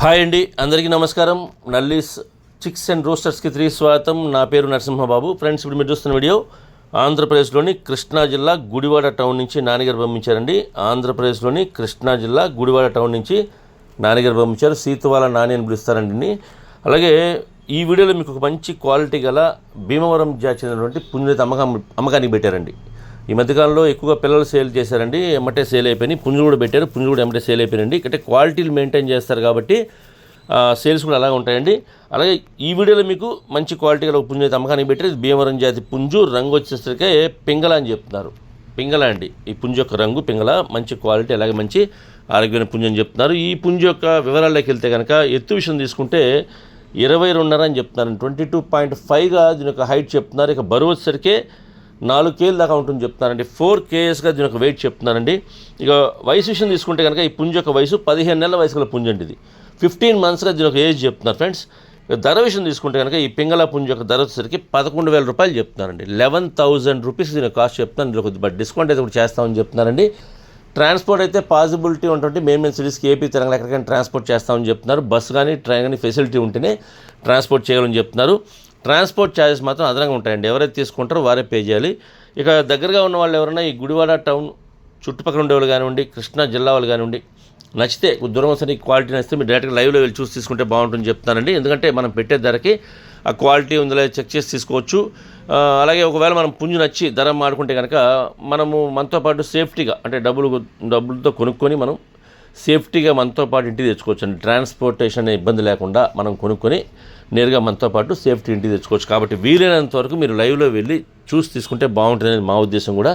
Hi అండి, అందరికీ నమస్కారం. నల్లీస్ చిక్స్ అండ్ రోస్టర్స్కి తిరిగి స్వాగతం. నా పేరు నరసింహబాబు. ఫ్రెండ్స్, ఇప్పుడు మీరు చూస్తున్న వీడియో ఆంధ్రప్రదేశ్లోని కృష్ణా జిల్లా గుడివాడ టౌన్ నుంచి నాన్నగారు పంపించారండి. ఆంధ్రప్రదేశ్లోని కృష్ణా జిల్లా గుడివాడ టౌన్ నుంచి నాన్నగారు పంపించారు. సీతువాల నాని అని పిలుస్తారండి. అలాగే ఈ వీడియోలో మీకు ఒక మంచి క్వాలిటీ గల భీమవరం జాతి చెందినటువంటి పుంజునైతే అమ్మకానికి పెట్టారండి. ఈ మధ్యకాలంలో ఎక్కువగా పిల్లలు సేల్ చేశారండి, ఎమ్మటే సేల్ అయిపోయినాయి. పుంజులు కూడా పెట్టారు, పుంజులు కూడా ఎమ్మటే సేల్ అయిపోయినండి. అంటే క్వాలిటీలు మెయింటైన్ చేస్తారు కాబట్టి సేల్స్ కూడా అలాగే ఉంటాయండి. అలాగే ఈ వీడియోలో మీకు మంచి క్వాలిటీ గల పుంజు అయితే అమ్మకానికి పెట్టారు. ఇది భీమవరం జాతి పుంజు. రంగు వచ్చేసరికి పింగళ అని చెప్తున్నారు. పింగళ అండి ఈ పుంజు యొక్క రంగు, పింగళ. మంచి క్వాలిటీ, అలాగే మంచి ఆరోగ్యమైన పుంజు అని చెప్తున్నారు. ఈ పుంజు యొక్క వివరాల్లోకి వెళ్తే కనుక ఎత్తు విషయం తీసుకుంటే 22.5 అని చెప్తున్నారు. 22.5గా దీని యొక్క హైట్ చెప్తున్నారు. ఇక బరువు వచ్చేసరికి 4 kg దాకా ఉంటుంది చెప్తున్నారండి. 4 kgsగా దీని యొక్క వెయిట్ చెప్తున్నారండి. ఇక వయసు విషయం తీసుకుంటే కనుక ఈ పుంజు యొక్క వయసు 15 నెలల వయసు గల పుంజు అండి. ఇది 15 monthsగా దీని యొక్క ఏజ్ చెప్తున్నారు ఫ్రెండ్స్. ఇక ధర విషయం తీసుకుంటే కనుక ఈ పింగళ పుంజు యొక్క ధర వచ్చేసరికి 11,000 రూపాయలు చెప్తున్నారండి. 11,000 రూపీస్ దీని కాస్ట్ చెప్తున్నారు. దీని కొద్దిగా డిస్కౌంట్ అయితే కూడా చేస్తామని చెప్తున్నారండి. ట్రాన్స్పోర్ట్ అయితే పాసిబిలిటీ ఉంటుంది. మెయిన్ సిటీస్కి ఏపీ తెలంగాణ ఎక్కడికైనా ట్రాన్స్పోర్ట్ చేస్తామని చెప్తున్నారు. బస్సు కానీ ట్రైన్ కానీ ఫెసిలిటీ ఉంటేనే ట్రాన్స్పోర్ట్ చేయాలని చెప్తున్నారు. ట్రాన్స్పోర్ట్ ఛార్జెస్ మాత్రం అదనంగా ఉంటాయండి. ఎవరైతే తీసుకుంటారో వారే పే చేయాలి. ఇక దగ్గరగా ఉన్న వాళ్ళు ఎవరైనా ఈ గుడివాడ టౌన్ చుట్టుపక్కల ఉండేవాళ్ళు కానివ్వండి, కృష్ణా జిల్లా వాళ్ళు కానివ్వండి, నచ్చితే దూరం వస్తే క్వాలిటీ నచ్చితే మీరు డైరెక్ట్గా లైవ్లో వెళ్ళి చూసి తీసుకుంటే బాగుంటుందని చెప్తానండి. ఎందుకంటే మనం పెట్టే ధరకి ఆ క్వాలిటీ ఉందో లేదో చెక్ చేసి తీసుకోవచ్చు. అలాగే ఒకవేళ మనం పుంజు నచ్చి ధర మాడుకుంటే కనుక మనము మనతో పాటు సేఫ్టీగా, అంటే డబ్బులతో కొనుక్కొని మనం సేఫ్టీగా మనతో పాటు ఇంటికి తెచ్చుకోవచ్చు అండి. ట్రాన్స్పోర్టేషన్ ఇబ్బంది లేకుండా మనం కొనుక్కొని నేరుగా మనతో పాటు సేఫ్టీ ఇంటికి తెచ్చుకోవచ్చు. కాబట్టి వీలైనంత వరకు మీరు లైవ్లో వెళ్ళి చూసి తీసుకుంటే బాగుంటుందని మా ఉద్దేశం కూడా.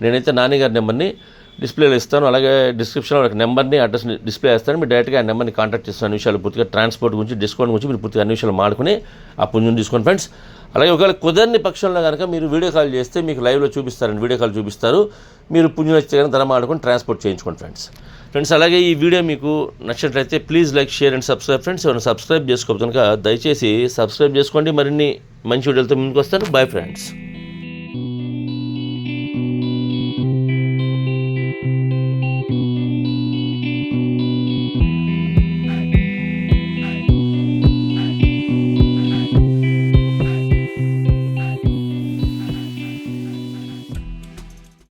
నేనైతే నాన్నగారి నెంబర్ని డిస్ప్లేలో ఇస్తాను. అలాగే డిస్క్రిప్షన్లో ఒక నెంబర్ని, అడ్రస్ని డిస్ప్లే చేస్తాను. మీరు డైరెక్ట్గా ఆ నెంబర్ని కాంటాక్ట్ చేస్తున్న విషయాలు పూర్తిగా ట్రాన్స్పోర్ట్ గురించి, డిస్కౌంట్ గురించి మీరు పూర్తిగా అన్ని విషయాలు మాడుకుని ఆ పుంజుని తీసుకోండి ఫ్రెండ్స్. అలాగే ఒకవేళ కుదరని పక్షంలో కనుక మీరు వీడియో కాల్ చేస్తే మీకు లైవ్లో చూపిస్తారండి. వీడియో కాల్ చూపిస్తారు. మీరు పుంజుని వచ్చే కనుక ధర మాడుకొని ట్రాన్స్పోర్ట్ చేయించుకోండి ఫ్రెండ్స్. అలాగే ఈ వీడియో మీకు నచ్చినట్లయితే please like, share and subscribe friends. ఎవరైనా సబ్స్క్రైబ్ చేసుకోవచ్చు కనుక దయచేసి సబ్స్క్రైబ్ చేసుకోండి. మరిన్ని మంచి వీడియోలతో ముందుకు వస్తాను. Bye friends.